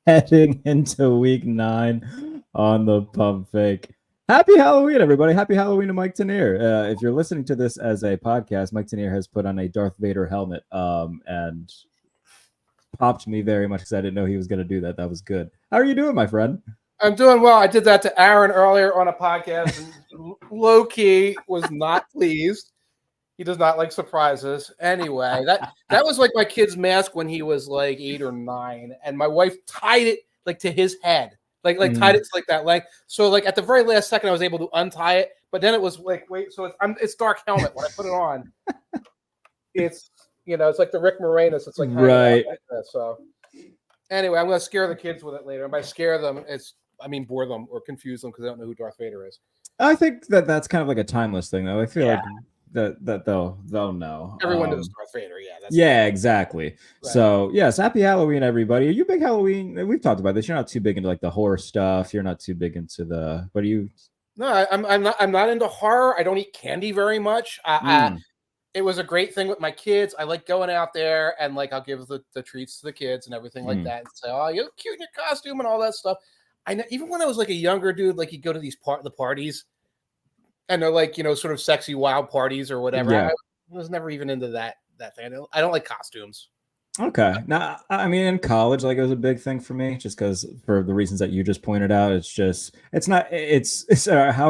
heading into week 9 on the pump fake. Happy Halloween, everybody. Happy Halloween to Mike Tanier. If you're listening to this as a podcast, Mike Tanier has put on a Darth Vader helmet and popped me very much because I didn't know he was going to do that. That was good. How are you doing, my friend? I'm doing well. I did that to Aaron earlier on a podcast, and low-key was not pleased. He does not like surprises. Anyway, that was like my kid's mask when he was like 8 or 9, and my wife tied it like to his head, like tied it to like that leg. So like at the very last second, I was able to untie it, but then it was like, wait, so it's dark helmet when I put it on. It's it's like the Rick Moranis. It's like right. Like that, so anyway, I'm gonna scare the kids with it later. And by scare them, bore them or confuse them because they don't know who Darth Vader is. I think that's kind of like a timeless thing, though. I feel like that they'll know. Everyone knows Darth Vader. Yeah, exactly. Right. So yes, happy Halloween, everybody. Are you big Halloween? We've talked about this. You're not too big into like the horror stuff. You're not too big into the. What are you? No, I'm not into horror. I don't eat candy very much. It was a great thing with my kids. I like going out there and like I'll give the treats to the kids and everything like that. And say, oh, you're cute in your costume and all that stuff. I know, even when I was like a younger dude, like you go to these the parties, and they're like sort of sexy wild parties or whatever. Yeah. I was never even into that thing. I don't like costumes. Okay. Now, I mean, in college, like it was a big thing for me, just because for the reasons that you just pointed out. It's how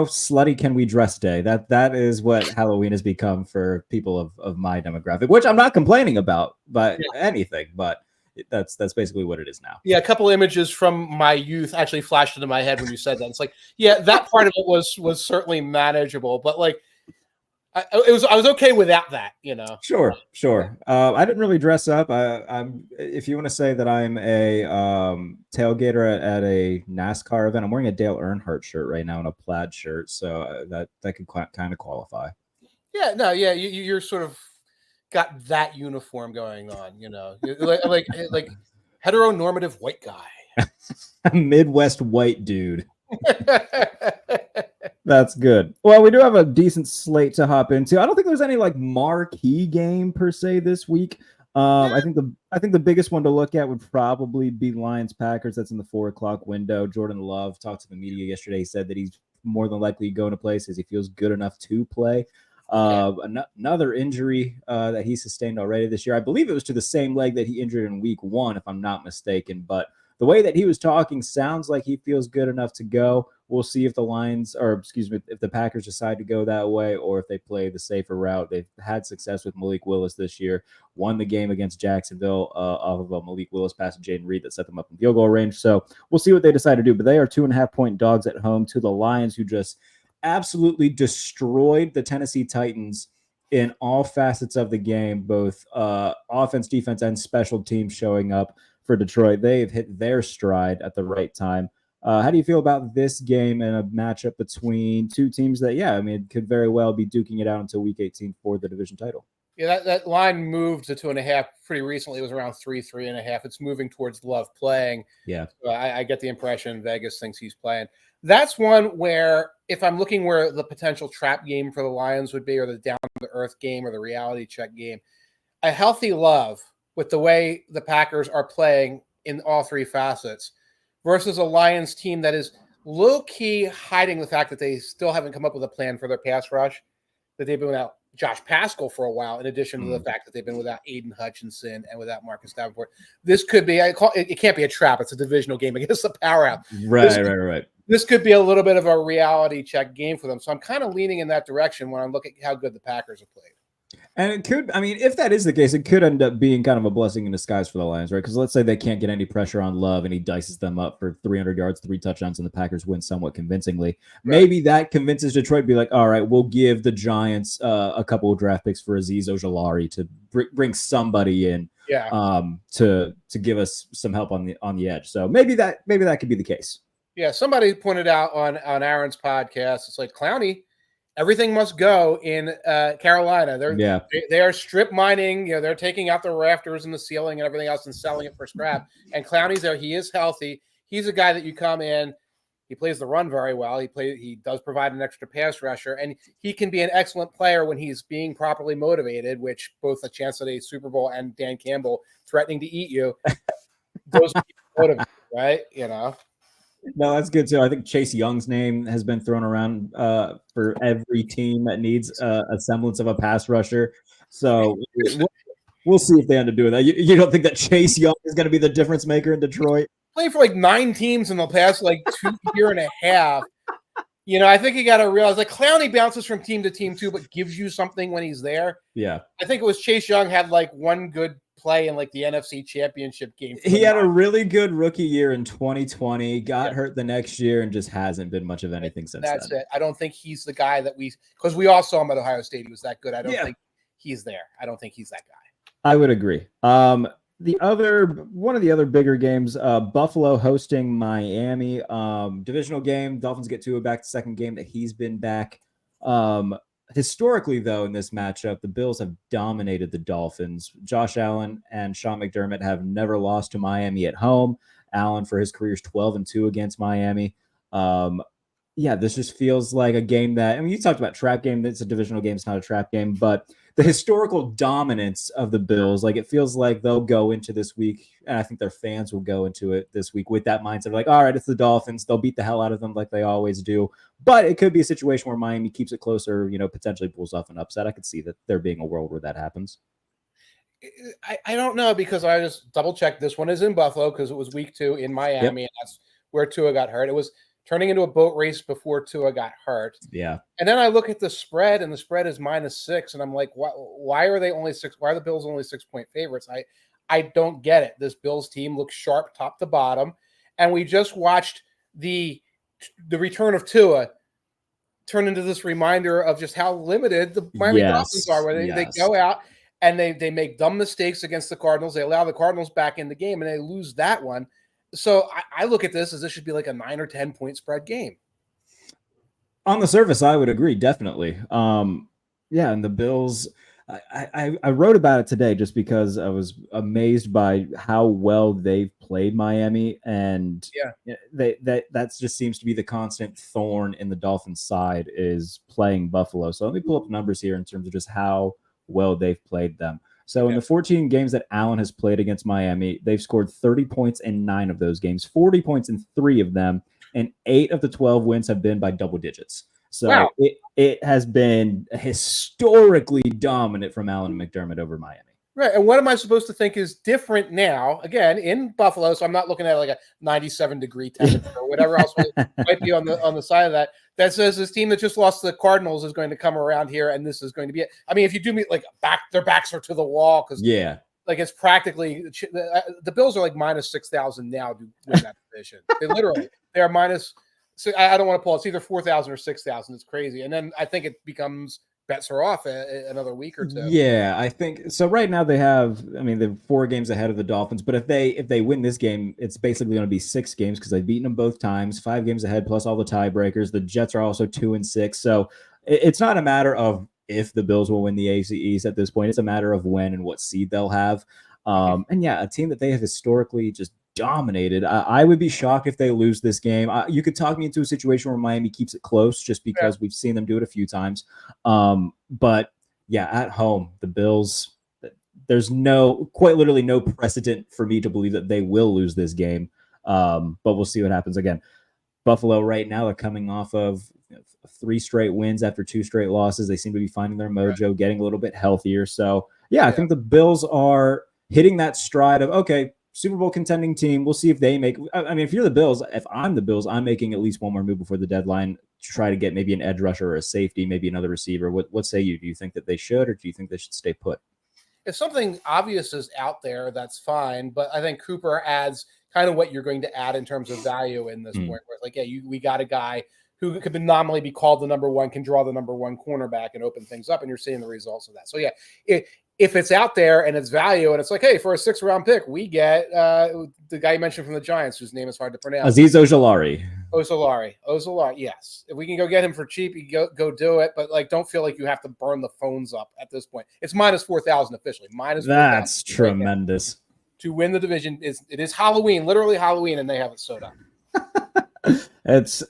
slutty can we dress day. That is what Halloween has become for people of my demographic, which I'm not complaining about, but anything, but. That's basically what it is now. Yeah, a couple images from my youth actually flashed into my head when you said that. It's like, yeah, that part of it was certainly manageable, but like, I was okay without that, Sure. I didn't really dress up. I'm if you want to say that I'm a tailgater at a NASCAR event, I'm wearing a Dale Earnhardt shirt right now and a plaid shirt, so that could kind of qualify. Yeah, no, yeah, you're sort of. Got that uniform going on, like heteronormative white guy, a Midwest white dude. That's good. Well, we do have a decent slate to hop into. I don't think there's any like marquee game per se this week. I think the biggest one to look at would probably be Lions Packers. That's in the 4:00 window. Jordan Love talked to the media yesterday. He said that he's more than likely going to play, says he feels good enough to play. Another injury that he sustained already this year. I believe it was to the same leg that he injured in week 1, if I'm not mistaken. But the way that he was talking sounds like he feels good enough to go. We'll see if the if the Packers decide to go that way or if they play the safer route. They've had success with Malik Willis this year, won the game against Jacksonville off of a Malik Willis pass to Jayden Reed that set them up in field goal range. So we'll see what they decide to do. But they are 2.5-point dogs at home to the Lions, who just absolutely destroyed the Tennessee Titans in all facets of the game, both offense, defense, and special teams showing up for Detroit. They've hit their stride at the right time. How do you feel about this game and a matchup between two teams that, could very well be duking it out until week 18 for the division title? Yeah, that line moved to 2.5 pretty recently. It was around 3.5. It's moving towards Love playing. Yeah. So I get the impression Vegas thinks he's playing. That's one where if I'm looking where the potential trap game for the Lions would be, or the down-to-earth game or the reality check game, a healthy Love with the way the Packers are playing in all three facets versus a Lions team that is low-key hiding the fact that they still haven't come up with a plan for their pass rush, that they've been without Josh Pascal for a while, in addition to the fact that they've been without Aiden Hutchinson and without Marcus Davenport. This could be, it can't be a trap. It's a divisional game against the powerhouse. Right. This could be a little bit of a reality check game for them. So I'm kind of leaning in that direction when I'm looking at how good the Packers have played. And it could, if that is the case, it could end up being kind of a blessing in disguise for the Lions, right? Because let's say they can't get any pressure on Love and he dices them up for 300 yards, 3 touchdowns, and the Packers win somewhat convincingly. Right. Maybe that convinces Detroit to be like, all right, we'll give the Giants a couple of draft picks for Azeez Ojulari to bring somebody in to give us some help on the edge. So maybe that could be the case. Yeah, somebody pointed out on Aaron's podcast, it's like, Clowney, everything must go in Carolina. They are strip mining. They're taking out the rafters and the ceiling and everything else and selling it for scrap. And Clowney's there. He is healthy. He's a guy that you come in. He plays the run very well. He does provide an extra pass rusher, and he can be an excellent player when he's being properly motivated. Which both a chance at a Super Bowl and Dan Campbell threatening to eat you, those are motivated, right? No, that's good too. I think Chase Young's name has been thrown around for every team that needs a semblance of a pass rusher. So we'll see if they end up doing that. You don't think that Chase Young is going to be the difference maker in Detroit? Played for like 9 teams in the past like 2 year and a half. I think you got to realize like Clowney bounces from team to team too, but gives you something when he's there. Yeah. I think it was Chase Young had like one good play in like the NFC Championship game. He had a really good rookie year in 2020, got hurt the next year, and just hasn't been much of anything since That's then. it. I don't think he's the guy that because we all saw him at Ohio State. He was that good. I don't think he's there. I don't think he's that guy. I would agree. One of the other bigger games, Buffalo hosting Miami, divisional game. Dolphins get Tua back, the second game that he's been back. Historically, though, in this matchup, the Bills have dominated the Dolphins. Josh Allen and Sean McDermott have never lost to Miami at home. Allen, for his career, is 12-2 against Miami. This just feels like a game that, you talked about trap game. It's a divisional game. It's not a trap game, but the historical dominance of the Bills, like it feels like they'll go into this week, and I think their fans will go into it this week with that mindset of like, all right, it's the Dolphins. They'll beat the hell out of them like they always do. But it could be a situation where Miami keeps it closer, potentially pulls off an upset. I could see that there being a world where that happens. I don't know, because I just double-checked. This one is in Buffalo because it was week 2 in Miami, and that's where Tua got hurt. It was turning into a boat race before Tua got hurt. Yeah. And then I look at the spread, and the spread is -6, and I'm like, why are they only 6? Why are the Bills only 6-point favorites? I don't get it. This Bills team looks sharp top to bottom, and we just watched the return of Tua turn into this reminder of just how limited the Miami Dolphins are, where they go out and they make dumb mistakes against the Cardinals. They allow the Cardinals back in the game, and they lose that one. So I look at this as this should be like a 9 or 10 point spread game. On the surface, I would agree, definitely. And the Bills, I wrote about it today just because I was amazed by how well they've played Miami, and that just seems to be the constant thorn in the Dolphins' side is playing Buffalo. So let me pull up numbers here in terms of just how well they've played them. So in the 14 games that Allen has played against Miami, they've scored 30 points in 9 of those games, 40 points in 3 of them, and 8 of the 12 wins have been by double digits. So it has been historically dominant from Allen and McDermott over Miami. Right. And what am I supposed to think is different now? Again, in Buffalo, so I'm not looking at like a 97-degree temperature or whatever else might be on the side of that. That says this team that just lost to the Cardinals is going to come around here, and this is going to be it. I mean, if you do meet like their backs are to the wall because like it's practically the Bills are like -6,000 now to win that division. They are minus. So I don't want to pull. It's either 4,000 or 6,000. It's crazy, and then I think it becomes bets are off another week or 2. Yeah, I think so. Right now they have, they're 4 games ahead of the Dolphins, but if they win this game, it's basically going to be 6 games because they've beaten them both times, 5 games ahead plus all the tiebreakers. The Jets are also 2-6, so it's not a matter of if the Bills will win the AFC East at this point. It's a matter of when and what seed they'll have. A team that they have historically just dominated. I would be shocked if they lose this game. You could talk me into a situation where Miami keeps it close just because we've seen them do it a few times. But at home, the Bills, there's quite literally no precedent for me to believe that they will lose this game. But we'll see what happens. Again, Buffalo right now are coming off of 3 straight wins after 2 straight losses. They seem to be finding their mojo, getting a little bit healthier. So I think the Bills are hitting that stride of, okay, Super Bowl contending team. We'll see if they make. If you're the Bills, if I'm the Bills, I'm making at least one more move before the deadline to try to get maybe an edge rusher or a safety, maybe another receiver. What say you? Do you think that they should, or do you think they should stay put? If something obvious is out there, that's fine. But I think Cooper adds kind of what you're going to add in terms of value in this point. Where it's like, we got a guy who could nominally be called the number 1, can draw the number 1 cornerback and open things up, and you're seeing the results of that. So if it's out there and it's value, and it's like, hey, for a 6th-round pick, we get the guy you mentioned from the Giants, whose name is hard to pronounce. Azeez Ojulari. Ojulari, yes. If we can go get him for cheap, you go do it. But don't feel like you have to burn the phones up at this point. It's -4,000 officially. That's tremendous. To win the division, it is Halloween, literally Halloween, and they have it sewed up. It's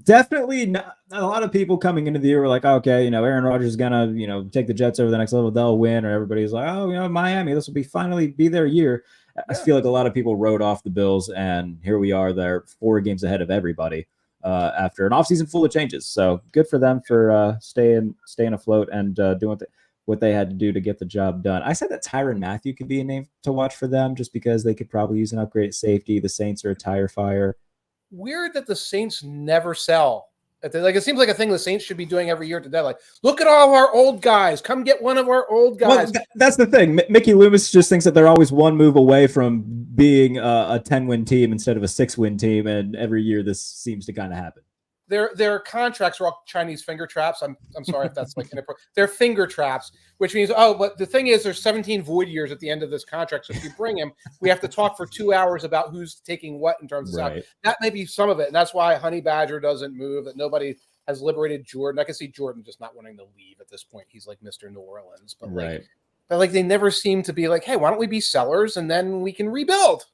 definitely not a lot of people coming into the year were like, okay, Aaron Rodgers is gonna, take the Jets over the next level, they'll win, or everybody's like, oh, Miami, this will finally be their year. I feel like a lot of people wrote off the Bills, and here we are. They're 4 games ahead of everybody after an offseason full of changes. So good for them for staying afloat and doing what they had to do to get the job done. I said that Tyrann Mathieu could be a name to watch for them just because they could probably use an upgrade at safety. The Saints are a tire fire. Weird that the Saints never sell. Like, it seems like a thing the Saints should be doing every year at the deadline. Look at all our old guys. Come get one of our old guys. Well, that's the thing. Mickey Loomis just thinks that they're always one move away from being a 10-win team instead of a 6-win team, and every year this seems to kind of happen. Their contracts are all Chinese finger traps. I'm sorry if that's like inappropriate. They're finger traps, which means, but the thing is there's 17 void years at the end of this contract. So if you bring him, we have to talk for 2 hours about who's taking what in terms of salary. That may be some of it. And that's why Honey Badger doesn't move, that nobody has liberated Jordan. I can see Jordan just not wanting to leave at this point. He's like Mr. New Orleans. But but they never seem to be like, hey, why don't we be sellers and then we can rebuild?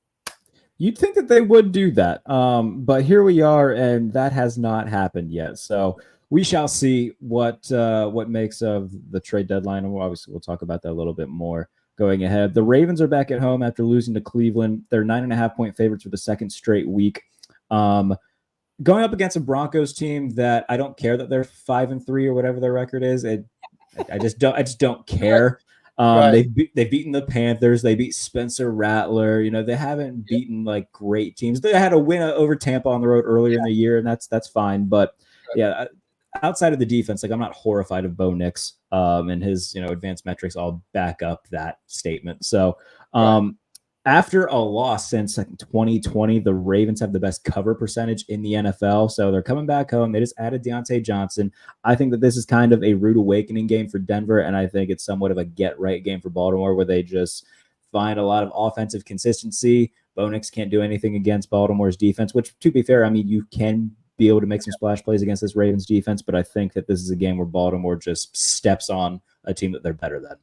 You'd think that they would do that, but here we are, and that has not happened yet. So we shall see what makes of the trade deadline, and obviously we'll talk about that a little bit more going ahead. The Ravens are back at home after losing to Cleveland. They're 9.5-point favorites for the second straight week. Going up against a Broncos team that I don't care that they're 5-3 or whatever their record is. I just don't care. They've beaten the Panthers. They beat Spencer Rattler. They haven't beaten like great teams. They had a win over Tampa on the road earlier in the year, and that's fine. But outside of the defense, like I'm not horrified of Bo Nix, and his advanced metrics all back up that statement. So after a loss since 2020, the Ravens have the best cover percentage in the NFL. So they're coming back home. They just added Deontay Johnson. I think that this is kind of a rude awakening game for Denver, and I think it's somewhat of a get-right game for Baltimore where they just find a lot of offensive consistency. Bo Nix can't do anything against Baltimore's defense, which, to be fair, I mean, you can be able to make some splash plays against this Ravens defense, but I think that this is a game where Baltimore just steps on a team that they're better than.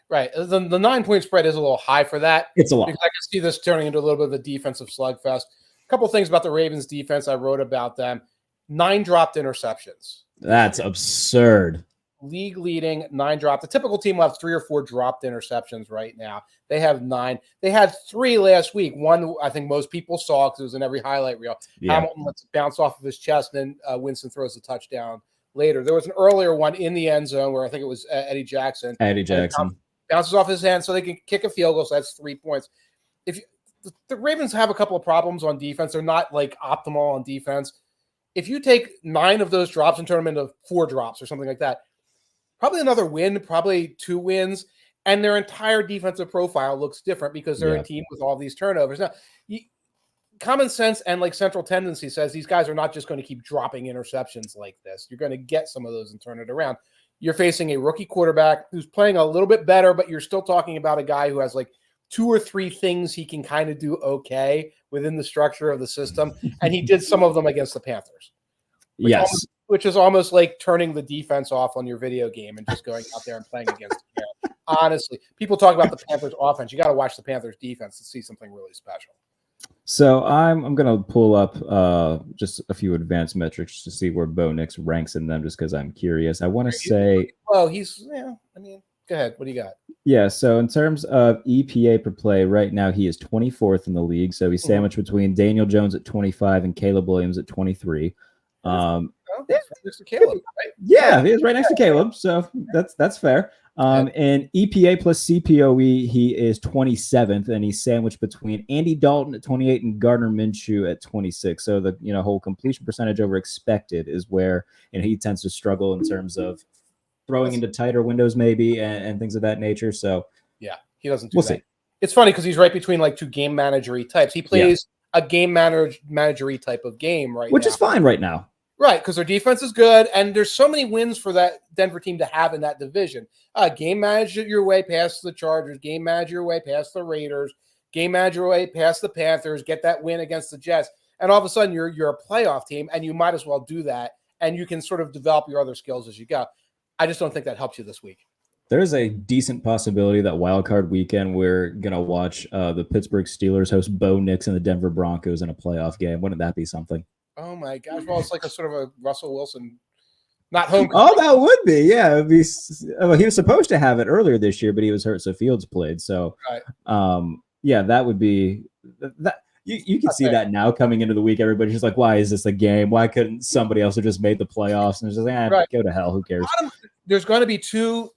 Right. The 9-point spread is a little high for that. It's a lot. Because I can see this turning into a little bit of a defensive slugfest. A couple things about the Ravens defense. I wrote about them. 9 dropped interceptions. That's absurd. League leading 9 dropped. The typical team will have 3 or 4 dropped interceptions right now. They have 9. They had 3 last week. One I think most people saw because it was in every highlight reel. Yeah. Hamilton lets it bounce off of his chest, and then Winston throws the touchdown later. There was an earlier one in the end zone where I think it was Eddie Jackson. Bounces off his hand so they can kick a field goal. So that's 3 points. If the Ravens have a couple of problems on defense, they're not like optimal on defense. If you take 9 of those drops and turn them into 4 drops or something like that, probably another win, probably 2 wins, and their entire defensive profile looks different because they're a team with all these turnovers. Now, common sense and like central tendency says these guys are not just going to keep dropping interceptions like this. You're going to get some of those and turn it around. You're facing a rookie quarterback who's playing a little bit better, but you're still talking about a guy who has like 2 or 3 things he can kind of do okay within the structure of the system. And he did some of them against the Panthers. Which is almost like turning the defense off on your video game and just going out there and playing against the Panthers. Honestly, people talk about the Panthers offense. You got to watch the Panthers defense to see something really special. So I'm going to pull up just a few advanced metrics to see where Bo Nix ranks in them just because I'm curious. I want to say... Well, go ahead. What do you got? Yeah, so in terms of EPA per play, right now he is 24th in the league. So he's sandwiched between Daniel Jones at 25 and Caleb Williams at 23. Right next to Caleb, right? Yeah, he is right next to Caleb, so that's fair. And EPA plus CPOE, he is 27th, and he's sandwiched between Andy Dalton at 28 and Gardner Minshew at 26. So the whole completion percentage over expected is where he tends to struggle in terms of throwing into tighter windows maybe and things of that nature. So yeah, he doesn't do that. See. It's funny because he's right between like 2 game managery types. He plays a game managery type of game right now. Which is fine right now. Right, because their defense is good, and there's so many wins for that Denver team to have in that division. Game manage your way past the Chargers, game manage your way past the Raiders, game manage your way past the Panthers, get that win against the Jets, and all of a sudden you're a playoff team, and you might as well do that, and you can sort of develop your other skills as you go. I just don't think that helps you this week. There's a decent possibility that wildcard weekend we're going to watch the Pittsburgh Steelers host Bo Nix and the Denver Broncos in a playoff game. Wouldn't that be something? Oh my gosh! Well, it's like a sort of a Russell Wilson, not home. Oh, that would be, yeah. It'd be. Well, he was supposed to have it earlier this year, but he was hurt, so Fields played. So, Yeah, that would be that. You can see that now coming into the week. Everybody's just like, why is this a game? Why couldn't somebody else have just made the playoffs? And it's just like, go to hell. Who cares? There's going to be 2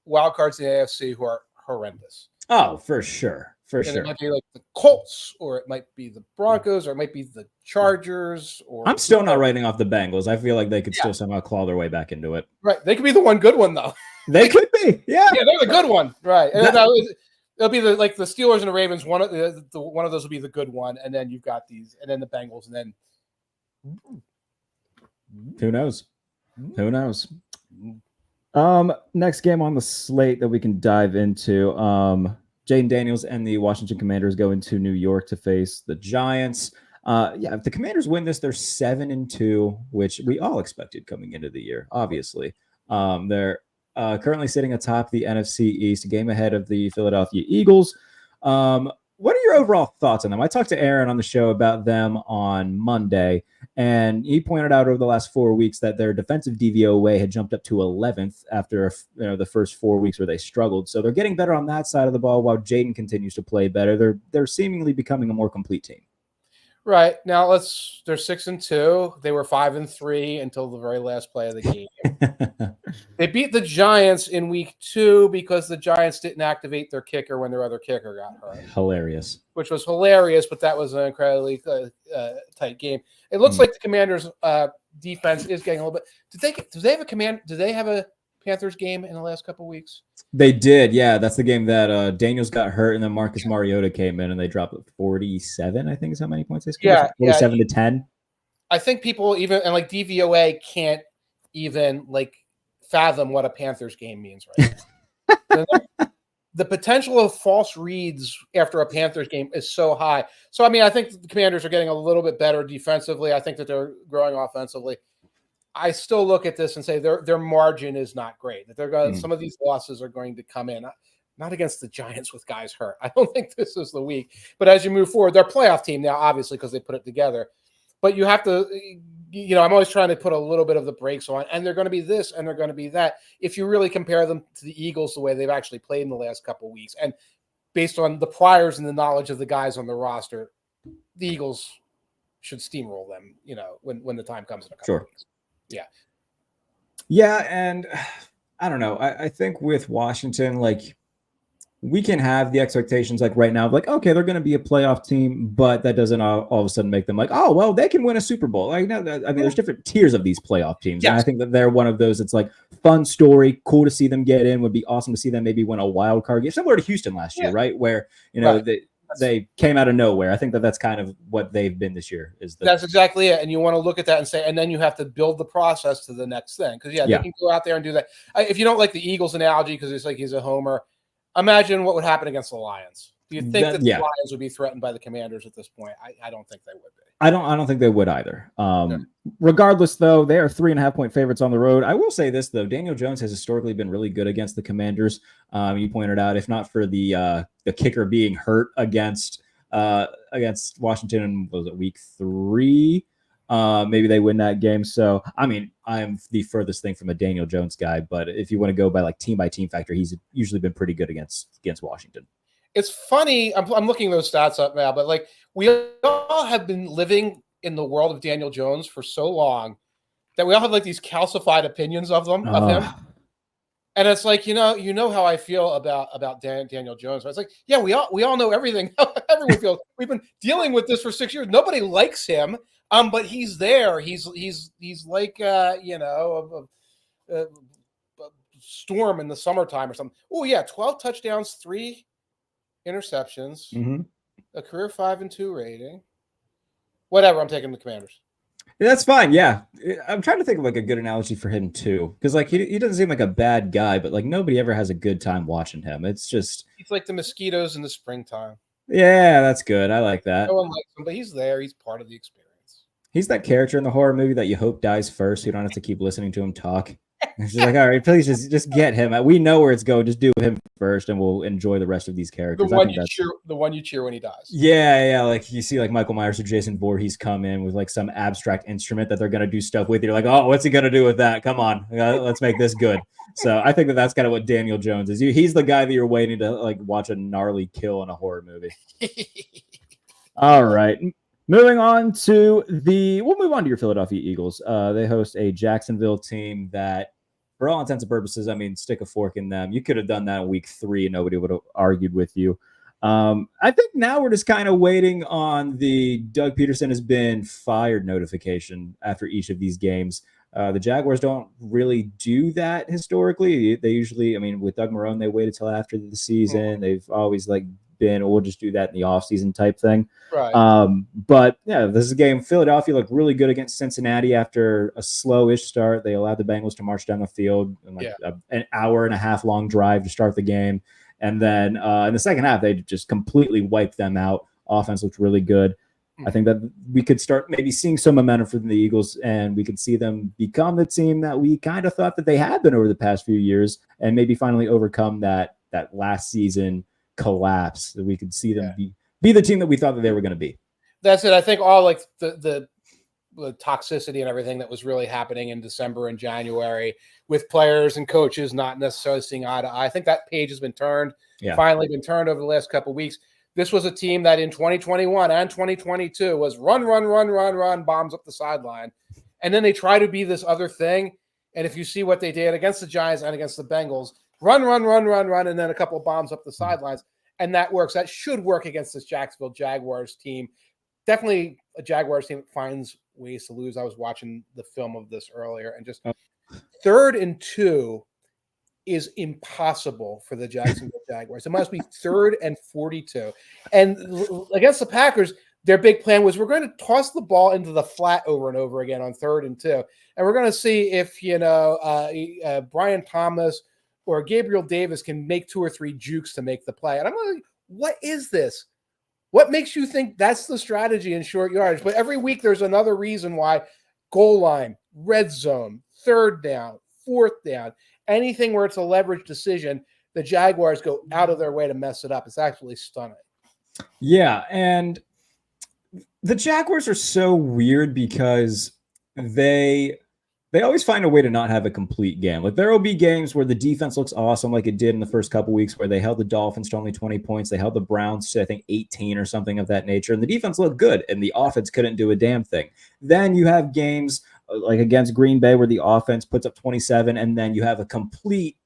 wild cards in the AFC who are horrendous. Oh, for sure. It might be like the Colts, or it might be the Broncos, or it might be the Chargers. Or I'm still not writing off the Bengals. I feel like they could still somehow claw their way back into it. Right. They could be the one good one, though. They could be. Yeah. Yeah, they're the good one. Right. It'll be the Steelers and the Ravens. One of those will be the good one, and then you've got these, and then the Bengals, and then who knows? Who knows? Next game on the slate that we can dive into. Jayden Daniels and the Washington Commanders go into New York to face the Giants. If the Commanders win this, they're 7-2, which we all expected coming into the year. Obviously, they're currently sitting atop the NFC East, a game ahead of the Philadelphia Eagles. What are your overall thoughts on them? I talked to Aaron on the show about them on Monday, and he pointed out over the last 4 weeks that their defensive DVOA had jumped up to 11th after the first 4 weeks where they struggled. So they're getting better on that side of the ball while Jayden continues to play better. They're seemingly becoming a more complete team. Right. Now they're 6-2. They were 5-3 until the very last play of the game. They beat the Giants in week 2 because the Giants didn't activate their kicker when their other kicker got hurt. Hilarious. Which was hilarious, but that was an incredibly tight game. It looks like the Commanders' defense is getting a little bit. Do they have a Panthers game in the last couple of weeks? They did, yeah. That's the game that Daniels got hurt, and then Marcus Mariota came in, and they dropped 47. I think is how many points they scored. 47-10. I think people even and like DVOA can't even like fathom what a Panthers game means right now. The potential of false reads after a Panthers game is so high. So I mean, I think the Commanders are getting a little bit better defensively. I think that they're growing offensively. I still look at this and say their margin is not great. That they're going some of these losses are going to come in, not against the Giants with guys hurt. I don't think this is the week. But as you move forward, they're a playoff team now, obviously, because they put it together. But you have to, I'm always trying to put a little bit of the brakes on, and they're going to be this and they're going to be that. If you really compare them to the Eagles the way they've actually played in the last couple of weeks, and based on the priors and the knowledge of the guys on the roster, the Eagles should steamroll them, when the time comes in a couple of weeks. Yeah. Yeah, and I don't know. I think with Washington, like, we can have the expectations like right now, like, okay, they're going to be a playoff team, but that doesn't all of a sudden make them like, oh, well, they can win a Super Bowl. Like, no, I mean, there's different tiers of these playoff teams. Yes. And I think that they're one of those. It's like fun story, cool to see them get in. Would be awesome to see them maybe win a wild card game, similar to Houston last year, right? Where they came out of nowhere. I think that that's kind of what they've been this year. That's exactly it. And you want to look at that and say, and then you have to build the process to the next thing. Because they can go out there and do that. If you don't like the Eagles analogy, because it's like he's a homer, imagine what would happen against the Lions. Do you think that the Lions would be threatened by the Commanders at this point? I don't think they would be. I don't think they would either. Regardless, though, they are 3.5-point favorites on the road. I will say this, though. Daniel Jones has historically been really good against the Commanders. You pointed out, if not for the kicker being hurt against Washington, was it week 3? Maybe they win that game. So, I mean, I'm the furthest thing from a Daniel Jones guy, but if you want to go by like team by team factor, he's usually been pretty good against Washington. It's funny. I'm looking those stats up now, but like we all have been living in the world of Daniel Jones for so long that we all have like these calcified opinions of him. And it's like, you know how I feel about Daniel Jones. It's like, yeah, we all know everything. Everyone feels. We've been dealing with this for 6 years. Nobody likes him. But he's there. He's like a storm in the summertime or something. Oh yeah, 12 touchdowns, 3 interceptions, a career 5-2 rating. Whatever. I'm taking the Commanders. That's fine. Yeah, I'm trying to think of like a good analogy for him too, because like he doesn't seem like a bad guy, but like nobody ever has a good time watching him. It's just he's like the mosquitoes in the springtime. Yeah, that's good. I like that. No one likes him, but he's there. He's part of the experience. He's that character in the horror movie that you hope dies first, so you don't have to keep listening to him talk. And she's like, all right, please just get him. We know where it's going. Just do him first, and we'll enjoy the rest of these characters. The one you cheer when he dies. Yeah. Like you see, like Michael Myers or Jason Voorhees come in with like some abstract instrument that they're gonna do stuff with. You're like, oh, what's he gonna do with that? Come on, let's make this good. So I think that's kind of what Daniel Jones is. He's the guy that you're waiting to like watch a gnarly kill in a horror movie. All right. Moving on to we'll move on to your Philadelphia Eagles. They host a Jacksonville team that, for all intents and purposes, I mean, stick a fork in them. You could have done that in week 3 and nobody would have argued with you. I think now we're just kind of waiting on the Doug Peterson has been fired notification after each of these games. The Jaguars don't really do that historically. They usually, I mean, with Doug Marrone, they wait until after the season. They've always like been, we'll just do that in the offseason type thing. Right. But yeah, this is a game. Philadelphia looked really good against Cincinnati after a slowish start. They allowed the Bengals to march down the field in like an hour and a half long drive to start the game. And then in the second half, they just completely wiped them out. Offense looked really good. I think that we could start maybe seeing some momentum from the Eagles, and we could see them become the team that we kind of thought that they had been over the past few years, and maybe finally overcome that last season collapse. That we could see them be the team that we thought that they were going to be. That's it. I think all like the toxicity and everything that was really happening in December and January with players and coaches not necessarily seeing eye to eye. I think that page has been turned, finally been turned over the last couple of weeks. This was a team that in 2021 and 2022 was run, bombs up the sideline. And then they try to be this other thing. And if you see what they did against the Giants and against the Bengals, run, and then a couple of bombs up the sidelines. And that works. That should work against this Jacksonville Jaguars team. Definitely a Jaguars team that finds ways to lose. I was watching the film of this earlier, and just 3rd and 2 is impossible for the Jacksonville Jaguars. It must be 3rd and 42. And against the Packers, their big plan was we're going to toss the ball into the flat over and over again on 3rd and 2. And we're going to see if, Brian Thomas or Gabriel Davis can make 2 or 3 jukes to make the play. And I'm like, what is this? What makes you think that's the strategy in short yardage? But every week there's another reason why goal line, red zone, 3rd down, 4th down, anything where it's a leverage decision, the Jaguars go out of their way to mess it up. It's actually stunning. Yeah, and the Jaguars are so weird because they always find a way to not have a complete game. Like there will be games where the defense looks awesome like it did in the first couple weeks where they held the Dolphins to only 20 points. They held the Browns to, I think, 18 or something of that nature. And the defense looked good and the offense couldn't do a damn thing. Then you have games like against Green Bay where the offense puts up 27 and then you have a complete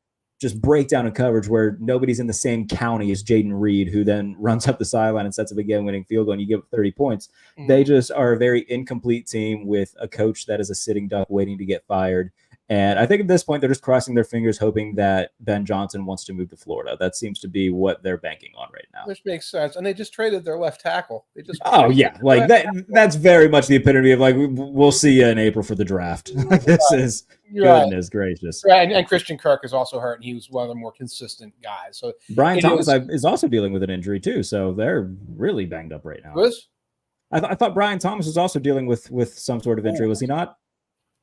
just breakdown of coverage where nobody's in the same county as Jayden Reed, who then runs up the sideline and sets up a game-winning field goal and you give up 30 points. They just are a very incomplete team with a coach that is a sitting duck waiting to get fired. And I think at this point, they're just crossing their fingers, hoping that Ben Johnson wants to move to Florida. That seems to be what they're banking on right now. Which makes sense. And they just traded their left tackle. Like that's very much the epitome of like, we'll see you in April for the draft. This is goodness gracious. Right. And Christian Kirk is also hurt, and he was one of the more consistent guys. So Brian Thomas is also dealing with an injury too. So they're really banged up right now. I thought Brian Thomas was also dealing with some sort of injury. Was he not?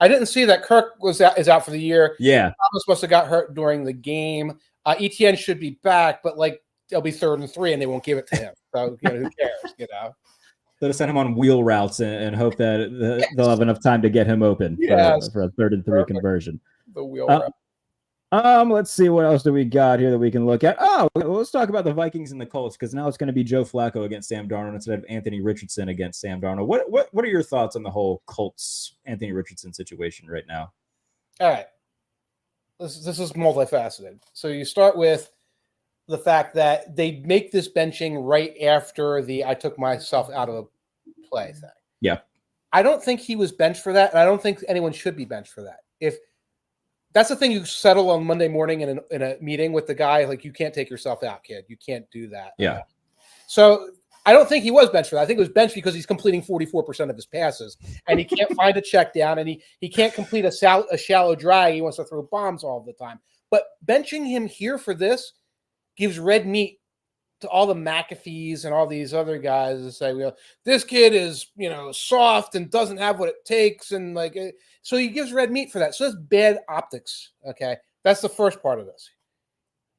I didn't see that Kirk is out for the year. Yeah. Thomas must have got hurt during the game. ETN should be back, but like they'll be 3rd and 3 and they won't give it to him. So who cares, They'll send him on wheel routes and hope that they'll have enough time to get him open for a 3rd and 3 conversion. The wheel route. Let's see what else do we got here that we can look at. Oh, let's talk about the Vikings and the Colts because now it's going to be Joe Flacco against Sam Darnold instead of Anthony Richardson against Sam Darnold. What are your thoughts on the whole Colts Anthony Richardson situation right now? All right, this is multifaceted. So you start with the fact that they make this benching right after the I took myself out of the play thing. Yeah, I don't think he was benched for that, and I don't think anyone should be benched for that. If that's the thing you settle on Monday morning in a meeting with the guy. Like, you can't take yourself out, kid. You can't do that. Yeah. So I don't think he was benched for that. I think it was benched because he's completing 44% of his passes, and he can't find a check down, and he can't complete a shallow drag. He wants to throw bombs all the time. But benching him here for this gives red meat to all the McAfees and all these other guys and say, well, this kid is, soft and doesn't have what it takes. And so he gives red meat for that. So that's bad optics. Okay. That's the first part of this.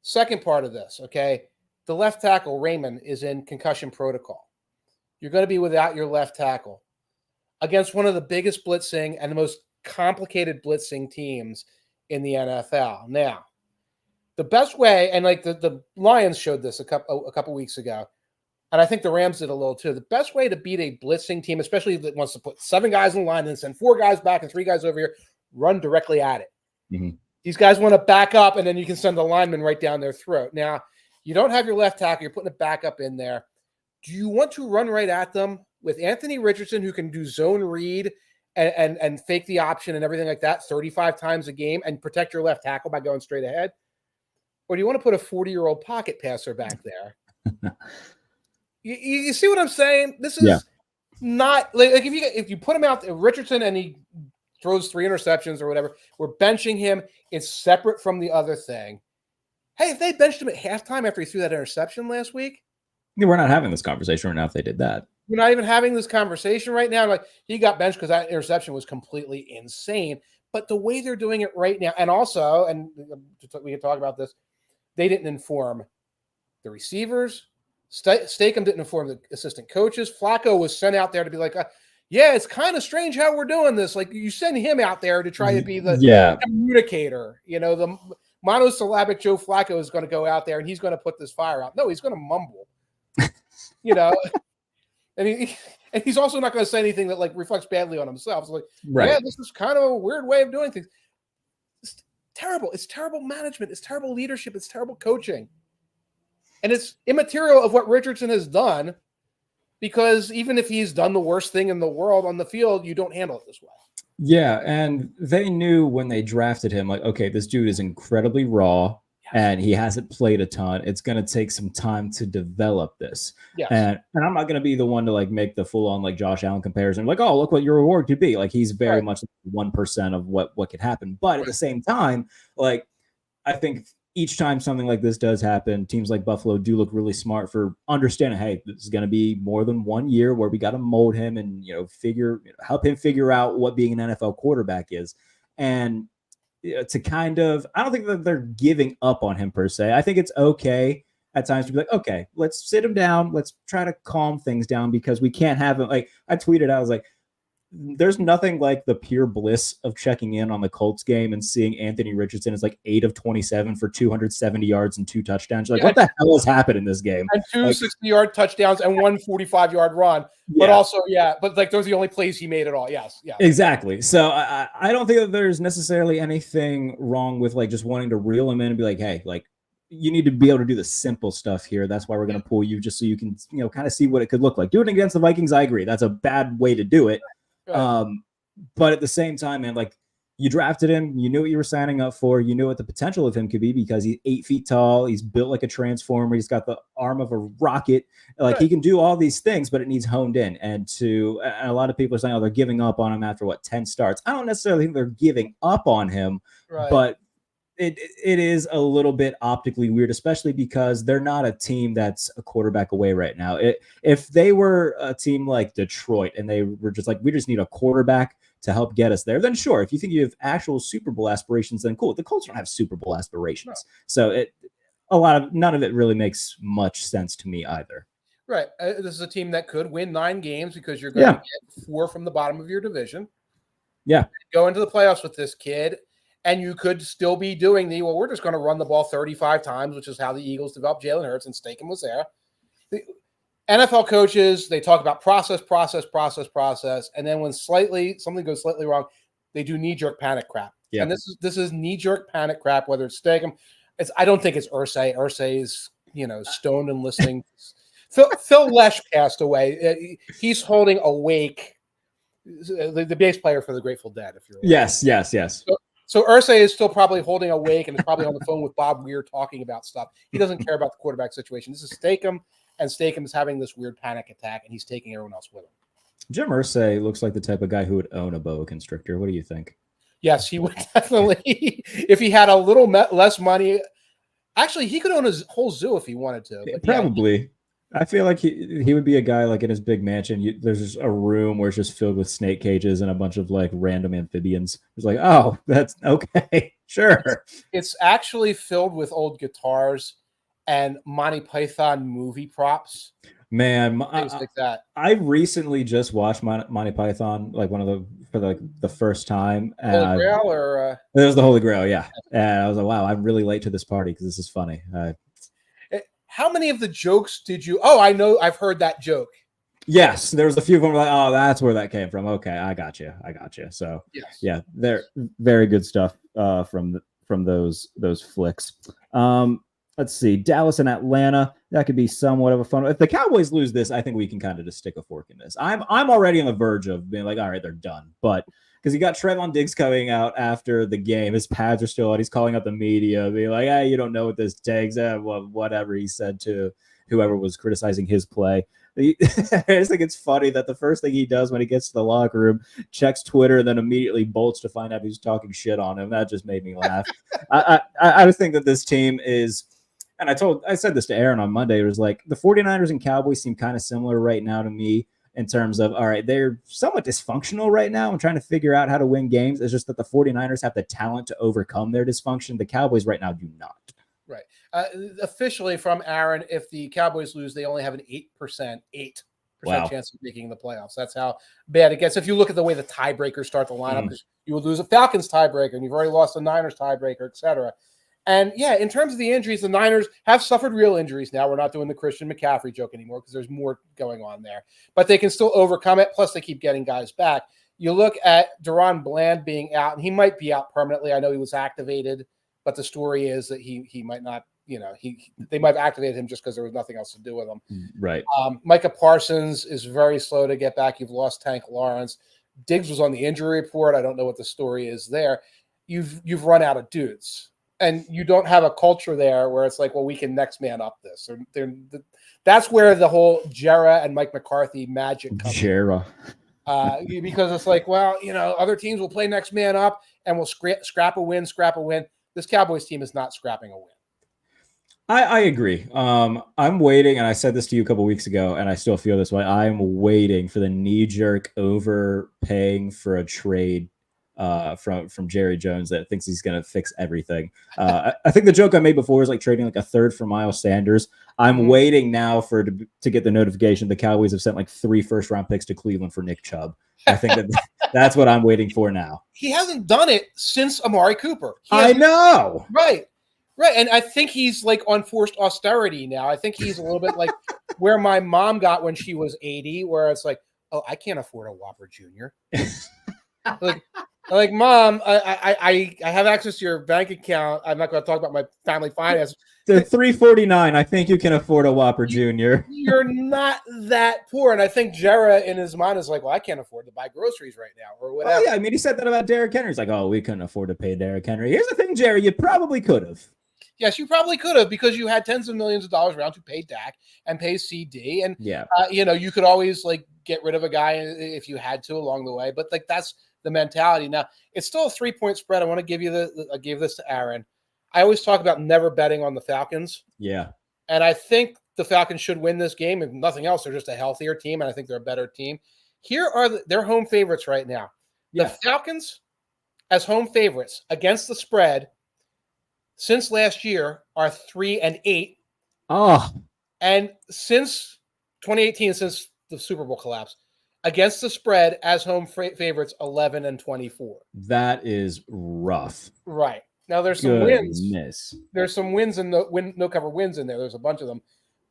Second part of this. Okay. The left tackle, Raymond, is in concussion protocol. You're going to be without your left tackle against one of the biggest blitzing and the most complicated blitzing teams in the NFL. Now, the best way, and the Lions showed this a couple weeks ago, and I think the Rams did a little too. The best way to beat a blitzing team, especially that wants to put 7 guys in the line and send 4 guys back and 3 guys over here, run directly at it. Mm-hmm. These guys want to back up, and then you can send the lineman right down their throat. Now, you don't have your left tackle. You're putting a backup in there. Do you want to run right at them with Anthony Richardson, who can do zone read and fake the option and everything like that 35 times a game and protect your left tackle by going straight ahead? Or do you want to put a 40-year-old pocket passer back there? you see what I'm saying? This is not like if you put him out there, Richardson, and he throws 3 interceptions or whatever, we're benching him. It's separate from the other thing. Hey, if they benched him at halftime after he threw that interception last week, we're not having this conversation right now if they did that. We're not even having this conversation right now. Like, he got benched because that interception was completely insane. But the way they're doing it right now, and also, and we can talk about this, they didn't inform the receivers. Stakem didn't inform the assistant coaches. Flacco was sent out there to be like, yeah, it's kind of strange how we're doing this. Like, you send him out there to try to be the communicator. The monosyllabic Joe Flacco is going to go out there and he's going to put this fire out. No, he's going to mumble. And he's also not going to say anything that reflects badly on himself. It's yeah, this is kind of a weird way of doing things. It's terrible. It's terrible management. It's terrible leadership. It's terrible coaching. And it's immaterial of what Richardson has done, because even if he's done the worst thing in the world on the field, you don't handle it this way. Yeah, and they knew when they drafted him, okay, this dude is incredibly raw. And he hasn't played a ton. It's going to take some time to develop this. Yes. And I'm not going to be the one to make the full on Josh Allen comparison. Oh, look what your reward could be. He's very much 1% of what could happen. But at the same time, I think each time something like this does happen, teams like Buffalo do look really smart for understanding, hey, this is going to be more than 1 year where we got to mold him and, help him figure out what being an NFL quarterback is. And to kind of, I don't think that they're giving up on him per se. I think it's okay at times to be okay, let's sit him down. Let's try to calm things down, because we can't have him. I tweeted, I was there's nothing like the pure bliss of checking in on the Colts game and seeing Anthony Richardson is 8 of 27 for 270 yards and 2 touchdowns. What the hell has happened in this game? And 2 60-yard touchdowns and 1 45-yard run. But also, those are the only plays he made at all. Yes. Yeah. Exactly. So I don't think that there's necessarily anything wrong with just wanting to reel him in and be hey, you need to be able to do the simple stuff here. That's why we're going to pull you, just so you can, kind of see what it could look like. Doing it against the Vikings, I agree. That's a bad way to do it. Right. But at the same time, man, you drafted him, you knew what you were signing up for, you knew what the potential of him could be, because he's 8 feet tall, he's built like a transformer, he's got the arm of a rocket, he can do all these things, but it needs honed in. And a lot of people are saying, they're giving up on him after 10 starts. I don't necessarily think they're giving up on him, but it is a little bit optically weird, especially because they're not a team that's a quarterback away right now. If they were a team like Detroit and they were just we just need a quarterback to help get us there, then sure. If you think you have actual Super Bowl aspirations, then cool. The Colts don't have Super Bowl aspirations. No. So none of it really makes much sense to me either. Right. This is a team that could win 9 games because you're going to get 4 from the bottom of your division. Yeah. Go into the playoffs with this kid. And you could still be doing we're just going to run the ball 35 times, which is how the Eagles developed Jalen Hurts, and Stakem was there. The NFL coaches, they talk about process. And then when something goes slightly wrong, they do knee-jerk panic crap. Yeah. And this is knee-jerk panic crap, whether it's Stakem. I don't think it's Irsay. Irsay is, stoned and listening. Phil Lesh passed away. He's holding awake the bass player for the Grateful Dead, if you're Yes. So Irsay is still probably holding awake and is probably on the phone with Bob Weir talking about stuff. He doesn't care about the quarterback situation. This is Stakem, and Stakem is having this weird panic attack, and he's taking everyone else with him. Jim Irsay looks like the type of guy who would own a boa constrictor. What do you think? Yes, he would definitely. If he had a little less money, Actually, he could own his whole zoo if he wanted to. But Probably. Yeah. I feel like he would be a guy like in his big mansion. There's just a room where it's just filled with snake cages and a bunch of like random amphibians. It's like, oh, that's okay, sure. It's actually filled with old guitars and Monty Python movie props. Man, things like that. I recently just watched Monty Python, like for the first time. Holy Grail, or it was the Holy Grail, yeah. And I was like, wow, I'm really late to this party because this is funny. How many of the jokes did you? Oh, I know, I've heard that joke. Yes, there was a few of them like, oh, that's where that came from. Okay, I got you. So yes. Yeah, they're very good stuff from those flicks. Let's see, Dallas and Atlanta. That could be somewhat of a fun. If the Cowboys lose this, I think we can kind of just stick a fork in this. I'm already on the verge of being like, all right, they're done. But because you got Trevon Diggs coming out after the game, his pads are still out. He's calling out the media, being like, "Hey, you don't know what this takes." Well, whatever he said to whoever was criticizing his play. I just think it's funny that the first thing he does when he gets to the locker room, checks Twitter, and then immediately bolts to find out who's talking shit on him. That just made me laugh. I just think that this team is. And I said this to Aaron on Monday. It was like the 49ers and Cowboys seem kind of similar right now to me in terms of, all right, they're somewhat dysfunctional right now. I'm trying to figure out how to win games. It's just that the 49ers have the talent to overcome their dysfunction. The Cowboys right now do not. Right. Officially from Aaron, if the Cowboys lose, they only have an 8% chance of making the playoffs. That's how bad it gets. If you look at the way the tiebreakers start the lineup, because you would lose a Falcons tiebreaker and you've already lost a Niners tiebreaker, et cetera. And yeah, in terms of the injuries, the Niners have suffered real injuries now. We're not doing the Christian McCaffrey joke anymore because there's more going on there. But they can still overcome it. Plus, they keep getting guys back. You look at Deron Bland being out, and he might be out permanently. I know he was activated, but the story is that he might not, they might have activated him just because there was nothing else to do with him. Right. Micah Parsons is very slow to get back. You've lost Tank Lawrence. Diggs was on the injury report. I don't know what the story is there. You've run out of dudes. And you don't have a culture there where it's like, well, we can next man up this. That's where the whole Jarrett and Mike McCarthy magic comes. Jarrett. Because it's like, well, other teams will play next man up and we'll scrap a win. This Cowboys team is not scrapping a win. I agree. I'm waiting, and I said this to you a couple of weeks ago, and I still feel this way. I'm waiting for the knee-jerk overpaying for a trade from Jerry Jones that thinks he's going to fix everything. I think the joke I made before is like trading like a third for Miles Sanders. I'm waiting now to get the notification the Cowboys have sent like 3 first-round picks to Cleveland for Nick Chubb. I think that's what I'm waiting for now. He hasn't done it since Amari Cooper. I know. Right. And I think he's like on forced austerity now. I think he's a little bit like where my mom got when she was 80, where it's like, oh, I can't afford a Whopper Jr. Like, Mom, I have access to your bank account. I'm not going to talk about my family finance. The $3.49. I think you can afford a Whopper Jr. You're not that poor. And I think Jarrett in his mind is like, well, I can't afford to buy groceries right now or whatever. Oh, yeah. I mean, he said that about Derrick Henry. He's like, oh, we couldn't afford to pay Derrick Henry. Here's the thing, Jerry, you probably could have. Yes, you probably could have because you had tens of millions of dollars around to pay Dak and pay CD. And, you could always like get rid of a guy if you had to along the way. But like that's the mentality. Now, it's still a 3-point spread. I want to give you I gave this to Aaron. I always talk about never betting on the Falcons. Yeah. And I think the Falcons should win this game. If nothing else, they're just a healthier team, and I think they're a better team. Here are their home favorites right now. Yeah. The Falcons, as home favorites against the spread, since last year, are 3-8. Oh. And since 2018, since the Super Bowl collapse, against the spread as home favorites, 11-24. That is rough. Right. Now there's some wins. There's some wins in the no cover wins in there. There's a bunch of them.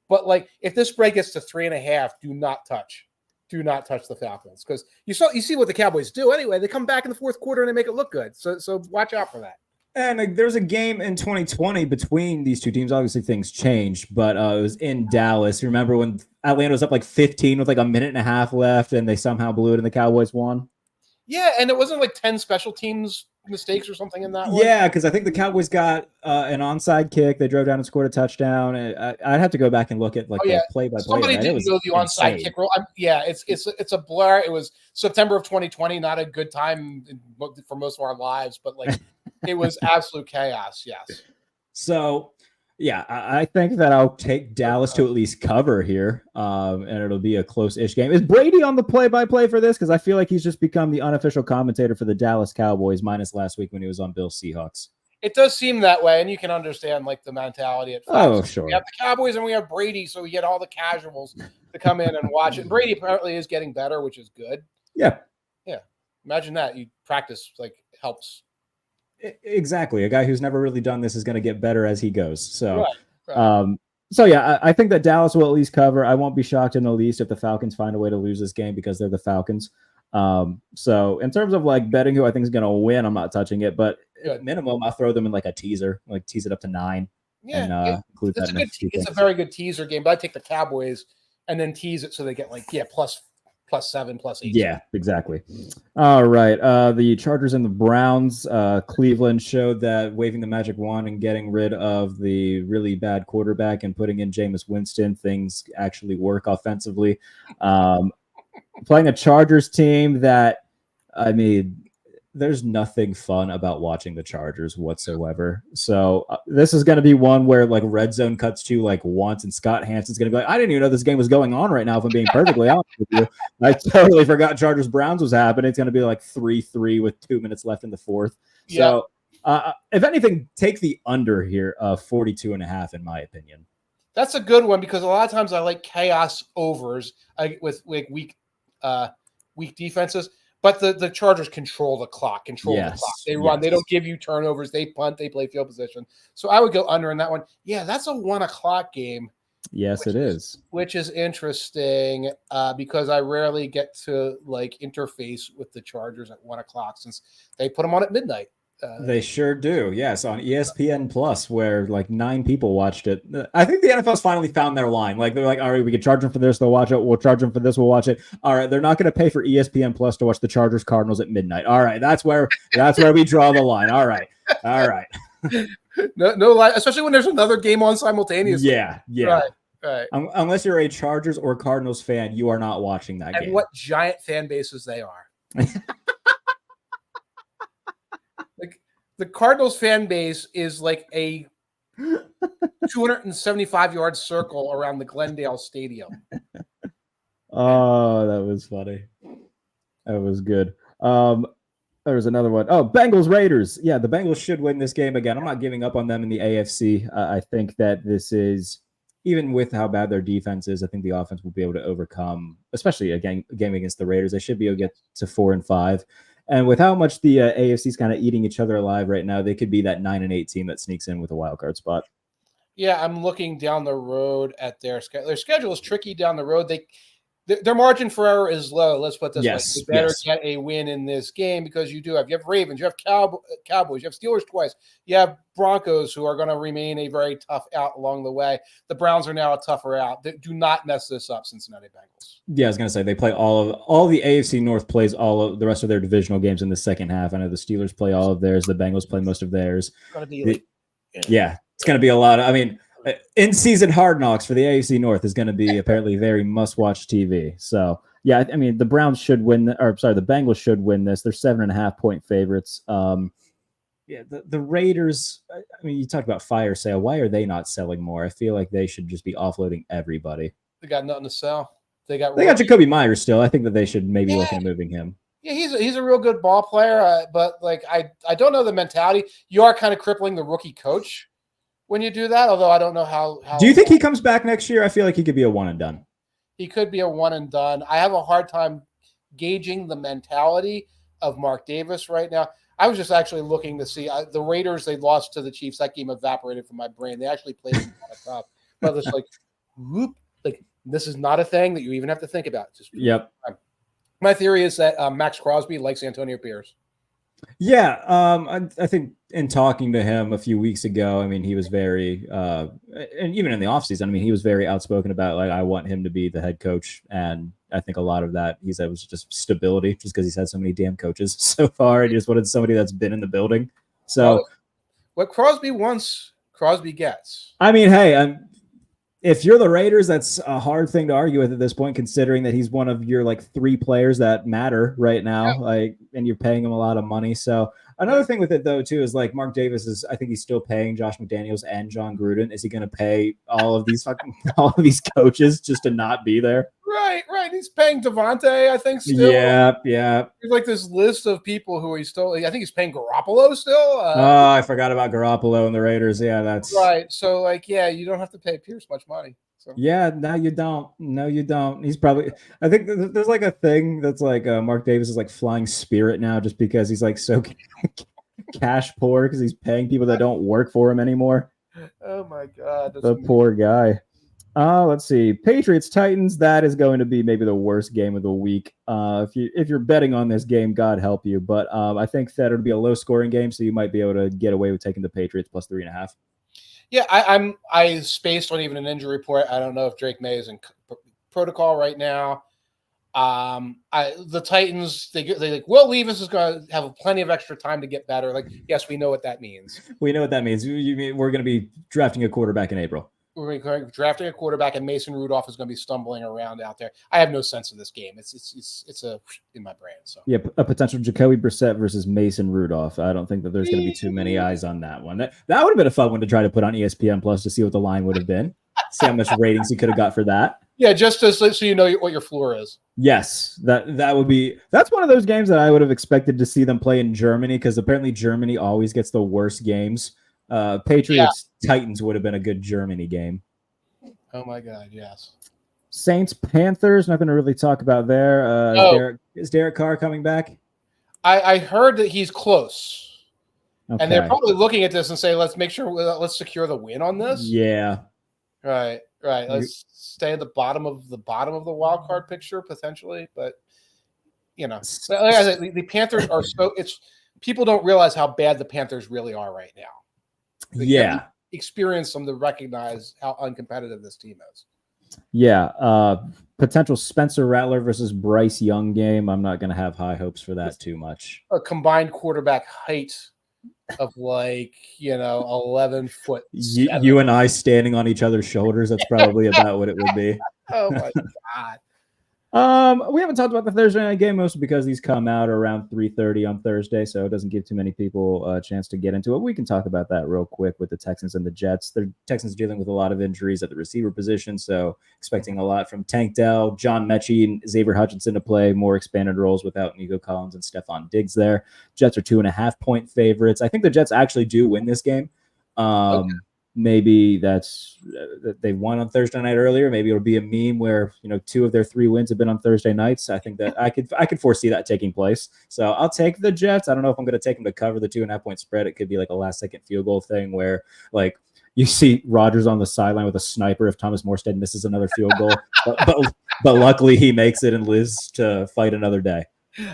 But like if this spread gets to 3.5, do not touch the Falcons. Because you see what the Cowboys do anyway. They come back in the fourth quarter and they make it look good. So watch out for that. And there's a game in 2020 between these two teams. Obviously, things changed, but it was in Dallas. You remember when Atlanta was up like 15 with like a minute and a half left, and they somehow blew it, and the Cowboys won? Yeah, and it wasn't like 10 special teams mistakes or something in that one. Yeah, because I think the Cowboys got an onside kick. They drove down and scored a touchdown. I'd have to go back and look at the play-by-play. Somebody didn't know the onside kick rule. It's a blur. It was September of 2020, not a good time for most of our lives, but like it was absolute chaos. Yes. So Yeah, I think that I'll take Dallas to at least cover here, and it'll be a close-ish game. Is Brady on the play-by-play for this? Because I feel like he's just become the unofficial commentator for the Dallas Cowboys, minus last week when he was on Bill Seahawks. It does seem that way, and you can understand like the mentality at Oh, Fox. sure. We have the Cowboys and we have Brady, so we get all the casuals to come in and watch it. And Brady apparently is getting better, which is good. Yeah. Yeah. Imagine that. You practice helps. Exactly. A guy who's never really done this is going to get better as he goes. So, Right. So yeah, I think that Dallas will at least cover. I won't be shocked in the least if the Falcons find a way to lose this game because they're the Falcons. So in terms of like betting who I think is going to win, I'm not touching it, but at minimum, I'll throw them in like a teaser, like tease it up to 9. Yeah, and include that. It's a very good teaser game, but I take the Cowboys and then tease it so they get plus 7, plus 8. Yeah, exactly. All right. The Chargers and the Browns. Cleveland showed that waving the magic wand and getting rid of the really bad quarterback and putting in Jameis Winston, things actually work offensively. Playing a Chargers team that, I mean, there's nothing fun about watching the Chargers whatsoever. So this is going to be one where like red zone cuts to like once, and Scott Hansen's going to be like, I didn't even know this game was going on right now. If I'm being perfectly honest with you, I totally forgot Chargers Browns was happening. It's going to be like 3-3 with 2 minutes left in the fourth. Yeah. So if anything, take the under here of 42.5 in my opinion. That's a good one because a lot of times I like chaos overs with like weak defenses. But the Chargers control the clock, They run. They don't give you turnovers. They punt. They play field position. So I would go under in that one. Yeah, that's a 1:00 game. Yes, it is. Which is interesting because I rarely get to like interface with the Chargers at 1:00 since they put them on at midnight. They sure do. Yes, on ESPN Plus, where like 9 people watched it. I think the NFL's finally found their line. Like they're like, all right, we can charge them for this, they'll watch it. We'll charge them for this, we'll watch it. All right, they're not going to pay for ESPN Plus to watch the Chargers Cardinals at midnight. All right, that's where we draw the line. All right. No, especially when there's another game on simultaneously. Yeah. Right. Unless you're a Chargers or Cardinals fan, you are not watching that game. And what giant fan bases they are. Like the Cardinals fan base is like a 275-yard circle around the Glendale Stadium. Oh, that was funny. That was good. There was another one. Oh, Bengals Raiders. Yeah, the Bengals should win this game again. I'm not giving up on them in the AFC. I think that this is, even with how bad their defense is, I think the offense will be able to overcome, especially a game against the Raiders. They should be able to get to 4-5. And with how much the AFC is kind of eating each other alive right now, they could be that 9-8 team that sneaks in with a wild card spot. Yeah, I'm looking down the road at their schedule. Their schedule is tricky down the road. Their margin for error is low. Let's put this way. You better get a win in this game because you have Ravens, you have Cowboys, you have Steelers twice, you have Broncos who are going to remain a very tough out along the way. The Browns are now a tougher out. Do not mess this up, Cincinnati Bengals. Yeah, I was going to say they play all the AFC North plays all of the rest of their divisional games in the second half. I know the Steelers play all of theirs. The Bengals play most of theirs. It's going to be it's going to be a lot. I mean, in-season Hard Knocks for the AFC North is going to be apparently very must-watch TV. So, yeah, I mean, the Browns should win, the Bengals should win this. They're 7.5-point favorites. The Raiders, I mean, you talk about fire sale. Why are they not selling more? I feel like they should just be offloading everybody. They got nothing to sell. They got Jacoby Myers still. I think that they should maybe look at moving him. Yeah, he's a real good ball player, but like I don't know the mentality. You are kind of crippling the rookie coach when you do that, although I don't know how. Do you think he comes back next year? I feel like he could be a one and done. He could be a one and done. I have a hard time gauging the mentality of Mark Davis right now. I was just actually looking to see the Raiders. They lost to the Chiefs. That game evaporated from my brain. They actually played them on a top. But it's like, whoop, like this is not a thing that you even have to think about. Yep. My theory is that Max Crosby likes Antonio Pierce. Yeah, I think in talking to him a few weeks ago, I mean, he was very, and even in the offseason, I mean, he was very outspoken about, like, I want him to be the head coach. And I think a lot of that, he said, was just stability, just because he's had so many damn coaches so far. And he just wanted somebody that's been in the building. So what Crosby wants, Crosby gets. I mean, hey, if you're the Raiders, that's a hard thing to argue with at this point, considering that he's one of your like 3 players that matter right now, and you're paying him a lot of money. So Another thing with it though too is like Mark Davis is. I think he's still paying Josh McDaniels and John Gruden. Is he going to pay all of these coaches just to not be there? Right. He's paying Devontae, I think, still. Yeah. There's like this list of people who he's still. I think he's paying Garoppolo still. I forgot about Garoppolo and the Raiders. Yeah, that's right. So like, yeah, you don't have to pay Pierce much money. So. Yeah, no, you don't. No, you don't. He's probably. I think there's like a thing that's like Mark Davis is like flying Spirit now, just because he's like so cash poor because he's paying people that don't work for him anymore. Oh my God, the poor guy. Let's see, Patriots Titans. That is going to be maybe the worst game of the week. If you're betting on this game, God help you. But I think that it'll be a low scoring game, so you might be able to get away with taking the Patriots plus 3.5. Yeah, I spaced on even an injury report. I don't know if Drake May is in protocol right now. The Titans, they like Will Levis is going to have plenty of extra time to get better. Like, yes, we know what that means. We know what that means. You mean we're going to be drafting a quarterback in April? We're drafting a quarterback, and Mason Rudolph is going to be stumbling around out there. I have no sense of this game. It's in my brain. So yeah, a potential Jacoby Brissett versus Mason Rudolph. I don't think that there's going to be too many eyes on that one. That would have been a fun one to try to put on ESPN Plus to see what the line would have been. See how much ratings you could have got for that. Yeah, just so you know what your floor is. Yes, that would be. That's one of those games that I would have expected to see them play in Germany, because apparently Germany always gets the worst games. Patriots Titans would have been a good Germany game. Oh my God, yes. Saints Panthers, nothing to really talk about there. Is Derek Carr coming back? I heard that he's close, okay. And they're probably looking at this and say, let's secure the win on this. Yeah, right. Let's stay at the bottom of the wild card picture potentially, but like I said, the Panthers are people don't realize how bad the Panthers really are right now. They experience them to recognize how uncompetitive this team is. Yeah. Potential Spencer Rattler versus Bryce Young game. I'm not going to have high hopes for that too much. A combined quarterback height of 11 foot. You and I standing on each other's shoulders. That's probably about what it would be. Oh my God. We haven't talked about the Thursday night game, mostly because these come out around 3:30 on Thursday, so it doesn't give too many people a chance to get into it. We can talk about that real quick with the Texans and the Jets. The Texans dealing with a lot of injuries at the receiver position, so expecting a lot from Tank Dell, John Mechie, and Xavier Hutchinson to play more expanded roles without Nico Collins and Stephon Diggs there. Jets are 2.5-point favorites. I think the Jets actually do win this game. Okay. Maybe that's they won on Thursday night earlier. Maybe it'll be a meme where 2 of their 3 wins have been on Thursday nights. I think that I could foresee that taking place. So I'll take the Jets. I don't know if I'm going to take them to cover the 2.5-point spread. It could be like a last-second field goal thing where like you see Rodgers on the sideline with a sniper if Thomas Morstead misses another field goal, but luckily he makes it and lives to fight another day.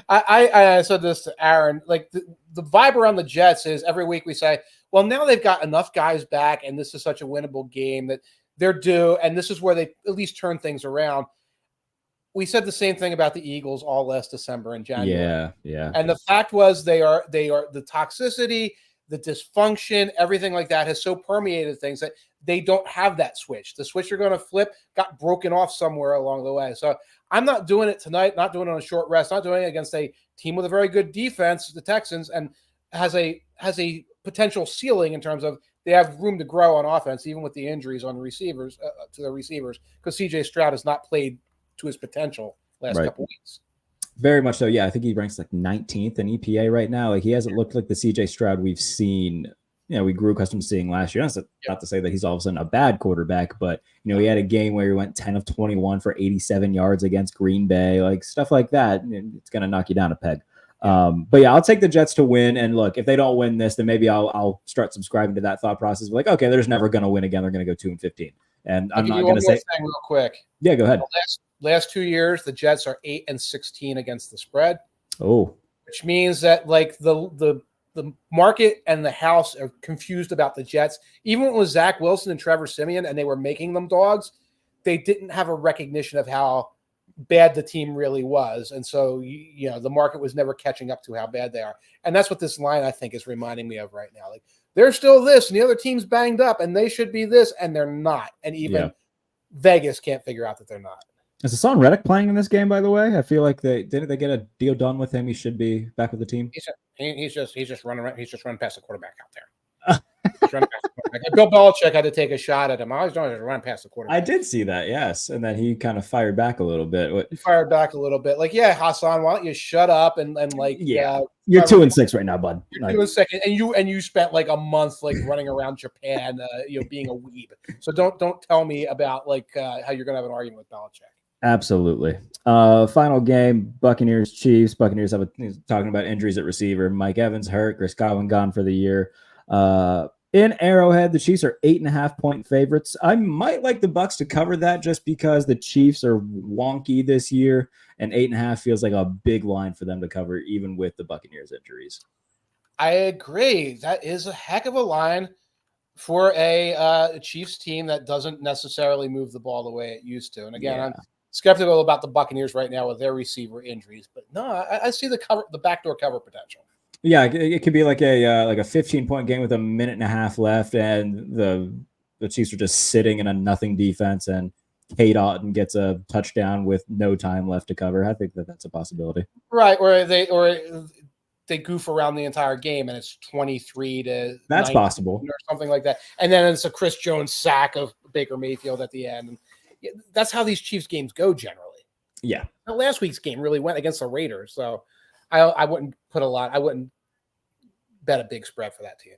I said this to Aaron. Like the vibe around the Jets is every week we say, well, now they've got enough guys back, and this is such a winnable game that they're due, and this is where they at least turn things around. We said the same thing about the Eagles all last December and January. Yeah. And the fact was they are the toxicity, the dysfunction, everything like that has so permeated things that they don't have that switch. The switch you're going to flip got broken off somewhere along the way. So I'm not doing it tonight, not doing it on a short rest, not doing it against a team with a very good defense, the Texans, and has a potential ceiling in terms of they have room to grow on offense, even with the injuries on receivers to the receivers, because CJ Stroud has not played to his potential last couple weeks. Very much so. Yeah, I think he ranks like 19th in EPA right now. Like he hasn't looked like the CJ Stroud we've seen. We grew accustomed to seeing last year. That's not to say that he's all of a sudden a bad quarterback, but he had a game where he went 10 of 21 for 87 yards against Green Bay, like stuff like that. It's going to knock you down a peg. But yeah, I'll take the Jets to win. And look, if they don't win this, then maybe I'll start subscribing to that thought process. Like, okay, they're just never going to win again. They're going to go 2-15. And I'm not going to say real quick. Yeah, go ahead. Last 2 years, the Jets are 8-16 against the spread. Oh, which means that like the market and the house are confused about the Jets. Even with Zach Wilson and Trevor Siemian, and they were making them dogs, they didn't have a recognition of how bad the team really was. And so, the market was never catching up to how bad they are. And that's what this line, I think, is reminding me of right now. Like, they're still this, and the other team's banged up, and they should be this, and they're not. And even Vegas can't figure out that they're not. Is Hassan Reddick playing in this game, by the way? I feel like they get a deal done with him. He should be back with the team. He's just running around. He's just running past the quarterback out there. He's running past the quarterback. Bill Belichick had to take a shot at him. I was doing is run past the quarterback. I did see that, yes, and then he kind of fired back a little bit. He fired back a little bit. Like, yeah, Hassan, why don't you shut up and like, yeah, you're 2-6 right now, bud. You're 2-6, and you spent like a month like running around Japan, being a weeb. So don't tell me about like how you're gonna have an argument with Belichick. Absolutely. Final game, Buccaneers Chiefs. Buccaneers talking about injuries at receiver. Mike Evans hurt. Chris Godwin gone for the year. In Arrowhead, the Chiefs are 8.5-point favorites. I might like the Bucs to cover that just because the Chiefs are wonky this year, and 8.5 feels like a big line for them to cover, even with the Buccaneers injuries. I agree. That is a heck of a line for a Chiefs team that doesn't necessarily move the ball the way it used to. And again, I'm skeptical about the Buccaneers right now with their receiver injuries, but no, I see the backdoor cover potential. Yeah, it could be like a 15-point game with a minute and a half left, and the Chiefs are just sitting in a nothing defense, and Kate Otten gets a touchdown with no time left to cover. I think that's a possibility. Right, or they goof around the entire game, and it's 23 to that's possible or something like that, and then it's a Chris Jones sack of Baker Mayfield at the end. And that's how these Chiefs games go generally. Yeah, now, last week's game really went against the Raiders, so I wouldn't put a lot. I wouldn't bet a big spread for that team.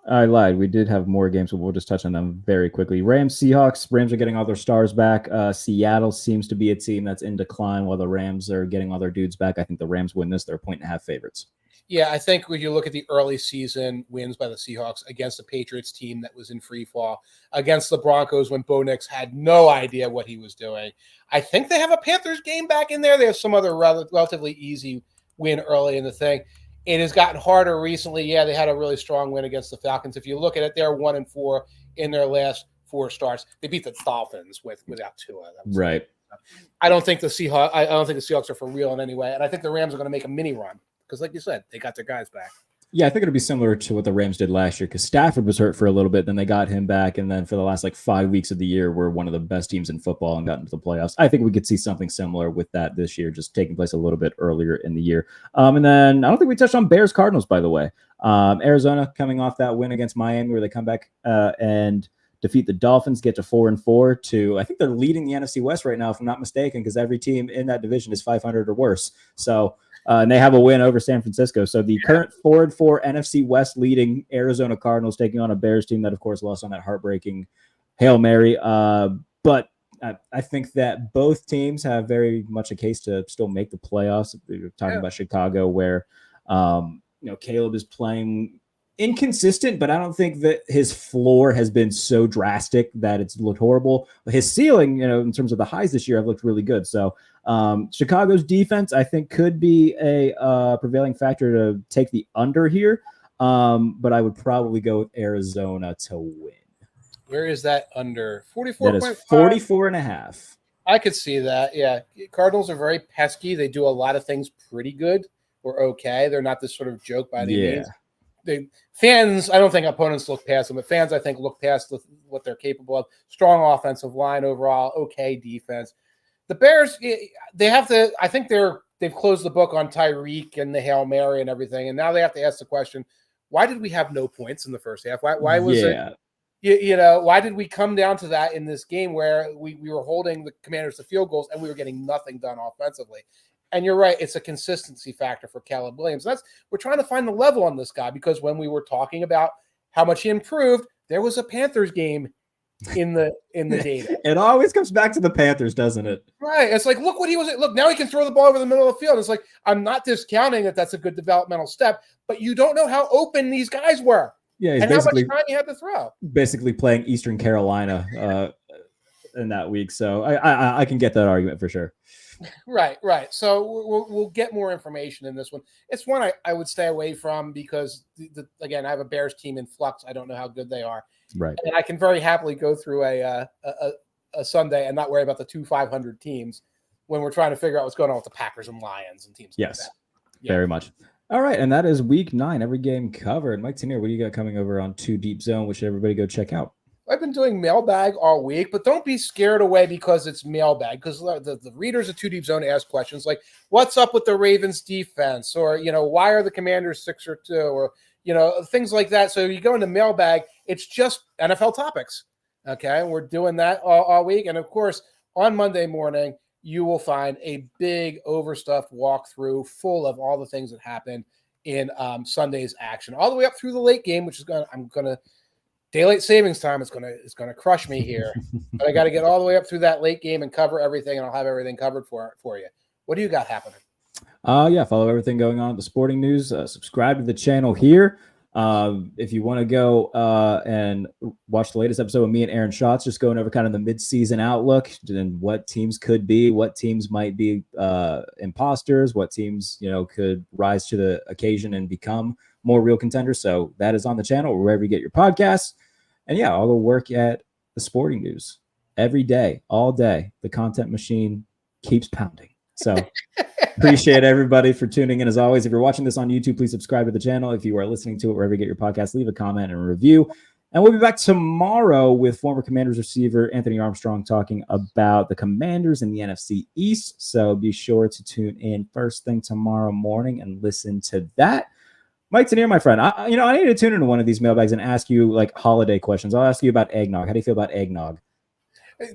I lied. We did have more games, but we'll just touch on them very quickly. Rams, Seahawks. Rams are getting all their stars back. Seattle seems to be a team that's in decline while the Rams are getting all their dudes back. I think the Rams win this. They're 1.5 favorites. Yeah, I think when you look at the early season wins by the Seahawks against the Patriots team that was in free fall, against the Broncos when Bo Nix had no idea what he was doing. I think they have a Panthers game back in there. They have some other relatively easy win early in the thing. It has gotten harder recently. Yeah, they had a really strong win against the Falcons. If you look at it, they're 1-4 in their last 4 starts. They beat the Dolphins without Tua. Right. I don't think the Seahawks are for real in any way, and I think the Rams are going to make a mini run because, like you said, they got their guys back. Yeah, I think it'll be similar to what the Rams did last year because Stafford was hurt for a little bit, then they got him back, and then for the last 5 weeks of the year, we're one of the best teams in football and got into the playoffs. I think we could see something similar with that this year, just taking place a little bit earlier in the year. And then I don't think we touched on Bears Cardinals, by the way. Arizona coming off that win against Miami where they come back and defeat the Dolphins, get to 4-4 to, I think they're leading the NFC West right now, if I'm not mistaken, because every team in that division is 500 or worse. So, and they have a win over San Francisco. So the current 4-4 NFC West leading Arizona Cardinals taking on a Bears team that, of course, lost on that heartbreaking Hail Mary. But I think that both teams have very much a case to still make the playoffs. We're talking about Chicago where, Caleb is playing inconsistent, but I don't think that his floor has been so drastic that it's looked horrible. His ceiling, in terms of the highs this year, have looked really good. So Chicago's defense, I think, could be a prevailing factor to take the under here. But I would probably go with Arizona to win. Where is that under? 44. That is 44.5. I could see that. Yeah. Cardinals are very pesky. They do a lot of things pretty good or okay. They're not this sort of joke by any means. Fans, I don't think opponents look past them, but fans, I think, look past what they're capable of. Strong offensive line overall, okay defense. The Bears, they have to. I think they've closed the book on Tyreek and the Hail Mary and everything, and now they have to ask the question: why did we have no points in the first half? Why was it? Why did we come down to that in this game where we were holding the Commanders to field goals and we were getting nothing done offensively? And you're right, it's a consistency factor for Caleb Williams. We're trying to find the level on this guy because when we were talking about how much he improved, there was a Panthers game in the data. It always comes back to the Panthers, doesn't it? Right. It's like, look what he was. Look, now he can throw the ball over the middle of the field. It's like, I'm not discounting that that's a good developmental step, but you don't know how open these guys were. Yeah, he's and how much time he had to throw. Basically playing Eastern Carolina in that week. So I can get that argument for sure. Right. So we'll get more information in this one. It's one I would stay away from because, again, I have a Bears team in flux. I don't know how good they are. Right. And I can very happily go through a Sunday and not worry about the 500 teams when we're trying to figure out what's going on with the Packers and Lions and teams like that. Yeah. Very much. All right, and that is week 9. Every game covered. Mike Tanier, what do you got coming over on 2 Deep Zone? Which should everybody go check out? I've been doing mailbag all week, but don't be scared away because it's mailbag. Because the readers of Two Deep Zone ask questions like, "What's up with the Ravens defense?" Or why are the Commanders 6-2? Or things like that. So you go into mailbag, it's just NFL topics. Okay, we're doing that all week, and of course on Monday morning you will find a big overstuffed walkthrough full of all the things that happened in Sunday's action, all the way up through the late game, which is I'm gonna. Daylight savings time is gonna crush me here, but I got to get all the way up through that late game and cover everything, and I'll have everything covered for you. What do you got happening? Yeah, follow everything going on at the sporting news. Subscribe to the channel here. If you want to go and watch the latest episode of me and Aaron Schatz, just going over kind of the mid-season outlook and what teams could be, what teams might be imposters, what teams could rise to the occasion and become more real contenders. So that is on the channel wherever you get your podcasts. And yeah, all the work at the sporting news every day, all day. The content machine keeps pounding. So appreciate everybody for tuning in. As always, if you're watching this on YouTube, please subscribe to the channel. If you are listening to it wherever you get your podcast, leave a comment and a review. And we'll be back tomorrow with former Commanders receiver Anthony Armstrong talking about the Commanders in the NFC East. So be sure to tune in first thing tomorrow morning and listen to that. Mike Tanier, my friend, I need to tune into one of these mailbags and ask you like holiday questions. I'll ask you about eggnog. How do you feel about eggnog?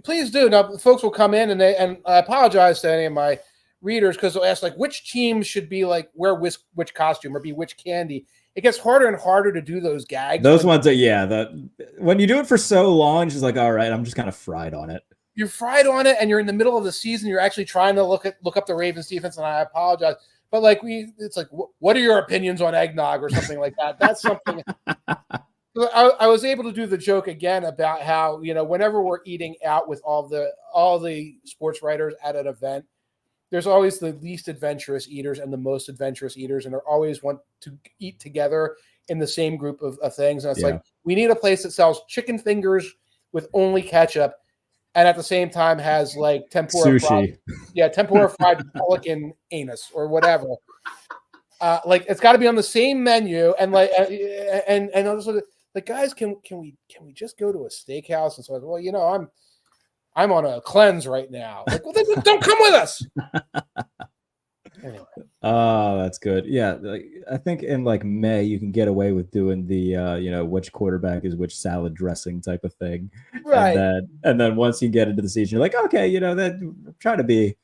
Please do. Now, folks will come in and I apologize to any of my readers because they'll ask like which team should be like wear which costume or be which candy. It gets harder and harder to do those gags. Those ones are when you do it for so long, it's just like, all right, I'm just kind of fried on it. You're fried on it, and you're in the middle of the season. You're actually trying to look up the Ravens defense, and I apologize. But it's like, what are your opinions on eggnog or something like that? That's something. I was able to do the joke again about how whenever we're eating out with all the sports writers at an event, there's always the least adventurous eaters and the most adventurous eaters, and they always want to eat together in the same group of things. And it's like we need a place that sells chicken fingers with only ketchup. And at the same time has like tempura sushi. Tempura fried pelican anus or whatever. It's got to be on the same menu. And and also like, guys, can we just go to a steakhouse? And so I was, well, I'm on a cleanse right now. Like, well, then don't come with us. Anyway. Oh, that's good. Yeah, I think in May you can get away with doing the which quarterback is which salad dressing type of thing, right? And then once you get into the season, you're like, okay, that I'm trying to be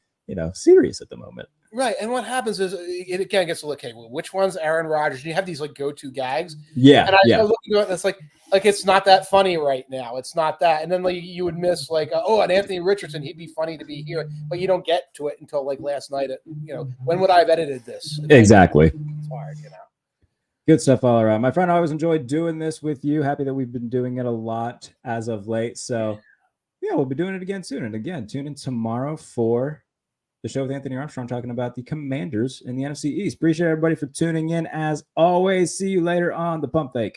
serious at the moment. Right, and what happens is it again gets to look, okay, well, which one's Aaron Rodgers? And you have these go-to gags. Yeah, and I look at it, it's like it's not that funny right now. It's not that, and then you would miss and Anthony Richardson, he'd be funny to be here, but you don't get to it until last night. When would I have edited this? Exactly. It's hard, Good stuff all around, my friend. I always enjoyed doing this with you. Happy that we've been doing it a lot as of late. So yeah, we'll be doing it again soon. And again, tune in tomorrow for the show with Anthony Armstrong talking about the Commanders in the NFC East. Appreciate everybody for tuning in. As always, see you later on the Pump Fake.